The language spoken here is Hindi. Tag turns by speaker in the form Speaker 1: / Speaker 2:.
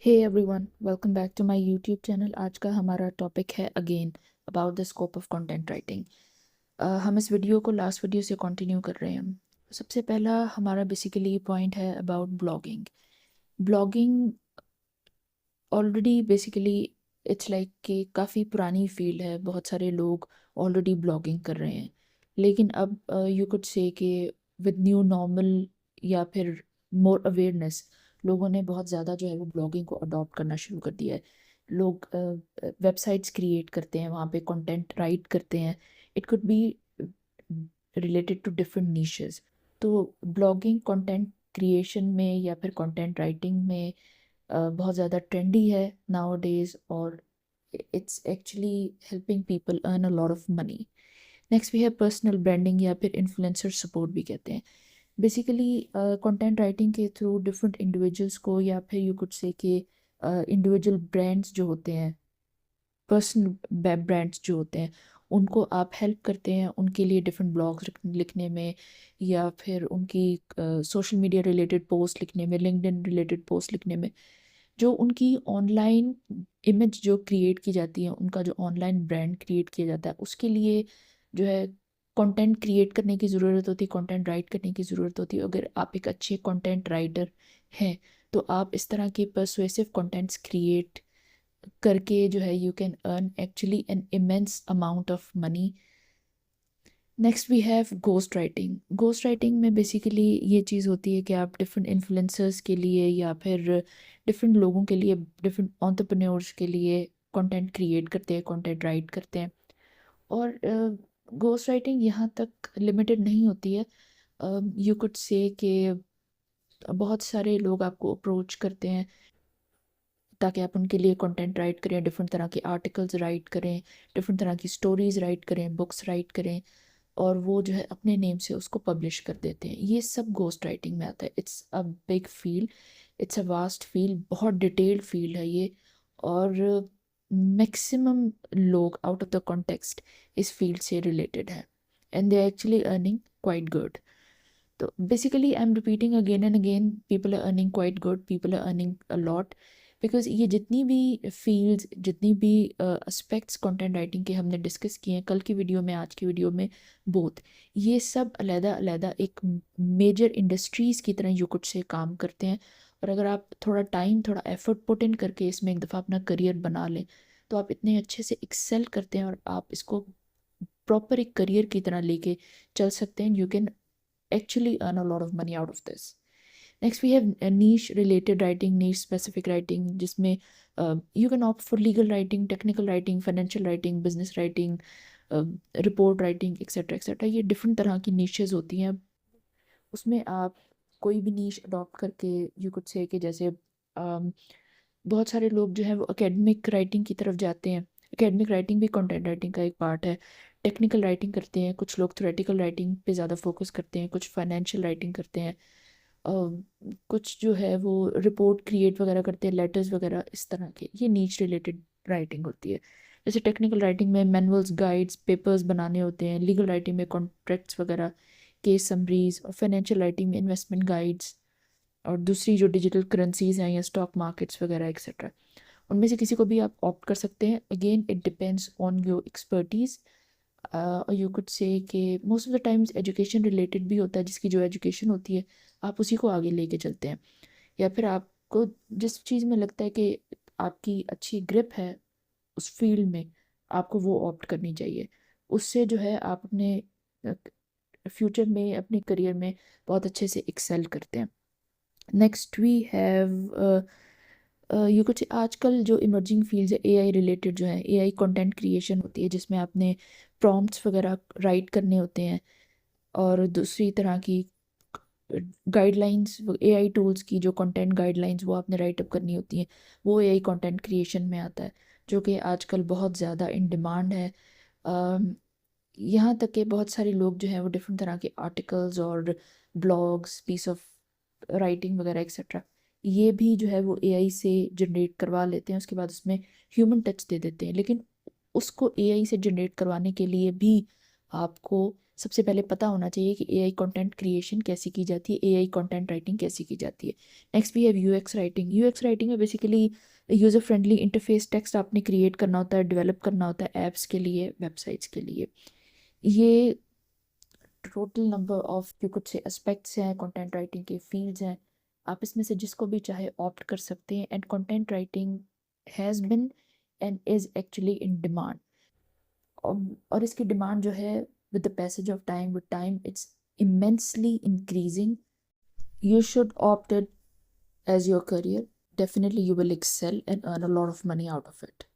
Speaker 1: Hey everyone, welcome back to my YouTube channel. आज का हमारा टॉपिक है again about the scope of content writing. हम इस वीडियो को लास्ट वीडियो से कंटिन्यू कर रहे हैं। सबसे पहला हमारा बेसिकली पॉइंट है about blogging. Blogging already basically it's like कि काफ़ी पुरानी फील्ड है, बहुत सारे लोग ऑलरेडी ब्लॉगिंग कर रहे हैं। लेकिन अब यू कुड से कि विद न्यू नॉर्मल या फिर मोर अवेयरनेस, लोगों ने बहुत ज़्यादा जो है वो ब्लॉगिंग को अडॉप्ट करना शुरू कर दिया है। लोग वेबसाइट्स क्रिएट करते हैं, वहाँ पे कंटेंट राइट करते हैं। It could be related to different niches. तो ब्लॉगिंग कंटेंट क्रिएशन में या फिर कंटेंट राइटिंग में बहुत ज़्यादा ट्रेंडी है नाउ डेज, और it's actually helping people earn a lot of money. Next we है पर्सनल ब्रांडिंग या फिर इन्फ्लुएंसर सपोर्ट भी कहते हैं। बेसिकली कंटेंट राइटिंग के थ्रू डिफरेंट इंडिविजुअल्स को या फिर यू कुड से कि इंडिविजुअल ब्रांड्स जो होते हैं, पर्सनल ब्रांड्स जो होते हैं, उनको आप हेल्प करते हैं उनके लिए डिफरेंट ब्लॉग्स लिखने में, या फिर उनकी सोशल मीडिया रिलेटेड पोस्ट लिखने में, लिंक्डइन रिलेटेड पोस्ट लिखने में। जो उनकी ऑनलाइन इमेज जो क्रिएट की जाती है, उनका जो ऑनलाइन ब्रांड क्रिएट किया जाता है, उसके लिए जो है कंटेंट क्रिएट करने की ज़रूरत होती है, कंटेंट राइट करने की ज़रूरत होती है। अगर आप एक अच्छे कंटेंट राइटर हैं तो आप इस तरह के परसुएसिव कंटेंट्स क्रिएट करके जो है you can earn actually an immense amount of money. Next we have ghost writing. Ghost writing में बेसिकली ये चीज़ होती है कि आप डिफरेंट इन्फ्लुएंसर्स के लिए या फिर डिफरेंट लोगों के लिए, डिफरेंट एंटरप्रेन्योर्स के लिए कंटेंट क्रिएट करते हैं, कंटेंट राइट करते हैं। और घोस्ट राइटिंग यहाँ तक लिमिटेड नहीं होती है। यू कुड से कि बहुत सारे लोग आपको अप्रोच करते हैं ताकि आप उनके लिए कंटेंट राइट करें, डिफरेंट तरह के आर्टिकल्स राइट करें, डिफरेंट तरह की स्टोरीज राइट करें, बुक्स राइट करें, और वो जो है अपने नेम से उसको पब्लिश कर देते हैं। ये सब घोस्ट राइटिंग में आता है। It's a big field, it's a vast field, बहुत डिटेल्ड फील्ड है ये। और मैक्सिमम लोग आउट ऑफ द कॉन्टेक्स्ट इस फील्ड से रिलेटेड है, and they are actually earning quite good. तो basically I am repeating again and again, people are earning quite good, people are earning a lot, because ये जितनी भी फील्ड्स, जितनी भी एस्पेक्ट्स कंटेंट राइटिंग के हमने डिस्कस किए हैं कल की वीडियो में, आज की वीडियो में, बोथ ये सब अलहदा अलहदा एक मेजर इंडस्ट्रीज़ की तरह यू कुड से काम करते हैं। और अगर आप थोड़ा टाइम, थोड़ा एफर्ट पुट इन करके इसमें एक दफ़ा अपना करियर बना लें तो आप इतने अच्छे से एक्सेल करते हैं और आप इसको प्रॉपर एक करियर की तरह लेके चल सकते हैं। You can actually earn a lot of money out of this. Next, we have a niche related writing, niche specific writing, जिसमें you can opt for legal writing, technical writing, financial writing, business writing, report writing, etc. etc. ये different तरह की niches होती हैं। उसमें आप कोई भी niche adopt करके you could say कि जैसे बहुत सारे लोग जो है वो एकेडमिक राइटिंग की तरफ जाते हैं। एकेडमिक राइटिंग भी कंटेंट राइटिंग का एक पार्ट है। टेक्निकल राइटिंग करते हैं कुछ लोग, थ्योरेटिकल राइटिंग पे ज़्यादा फोकस करते हैं, कुछ फाइनेंशियल राइटिंग करते हैं, कुछ जो है वो रिपोर्ट क्रिएट वगैरह करते हैं, लेटर्स वगैरह, इस तरह के। ये नीच रिलेटेड राइटिंग होती है। जैसे टेक्निकल राइटिंग में मैनुअल्स, गाइड्स, पेपर्स बनाने होते हैं। लीगल राइटिंग में कॉन्ट्रैक्ट्स वगैरह, केस समरीज। और फाइनेंशियल राइटिंग में इन्वेस्टमेंट गाइड्स, और दूसरी जो डिजिटल करेंसीज हैं या स्टॉक मार्केट्स वगैरह एक्सेट्रा। उनमें से किसी को भी आप ऑप्ट कर सकते हैं। Again it depends on your expertise. You could say कि most of the times education related भी होता है, जिसकी जो एजुकेशन होती है आप उसी को आगे लेके चलते हैं। या फिर आपको जिस चीज़ में लगता है कि आपकी अच्छी ग्रिप है उस फील्ड में, आपको वो ऑप्ट करनी चाहिए। उससे जो है आप अपने फ्यूचर में, अपने करियर में बहुत अच्छे से एक्सेल करते हैं। नेक्स्ट वी हैव यू कुछ आजकल जो इमर्जिंग फील्ड्स है एआई रिलेटेड, जो है एआई कंटेंट क्रिएशन होती है, जिसमें आपने प्रॉम्प्ट्स वगैरह राइट करने होते हैं, और दूसरी तरह की गाइडलाइंस, एआई टूल्स की जो कंटेंट गाइडलाइंस वो आपने राइट अप करनी होती हैं। वो एआई कंटेंट क्रिएशन में आता है, जो कि आजकल बहुत ज़्यादा इन डिमांड है। यहाँ तक कि बहुत सारे लोग जो हैं वो डिफरेंट तरह के आर्टिकल्स और ब्लॉग्स, पीस ऑफ राइटिंग वगैरह एक्सेट्रा, ये भी जो है वो एआई से जनरेट करवा लेते हैं। उसके बाद उसमें ह्यूमन टच दे देते हैं। लेकिन उसको एआई से जनरेट करवाने के लिए भी आपको सबसे पहले पता होना चाहिए कि एआई कंटेंट क्रिएशन कैसे की जाती है, एआई कंटेंट राइटिंग कैसे की जाती है। Next we have UX writing. UX writing में basically user friendly interface text आपने क्रिएट करना होता है, डेवलप करना होता है ऐप्स के लिए, वेबसाइट्स के लिए। ये टोटल नंबर ऑफ जो कुछ से एस्पेक्ट्स हैं कंटेंट राइटिंग के, फील्ड्स हैं, आप इसमें से जिसको भी चाहे ऑप्ट कर सकते हैं। And content writing has been and is actually in demand. और इसकी डिमांड जो है with the passage of time, with time it's immensely increasing. You should opt it as your career. Definitely you will excel and earn a lot of money out of it.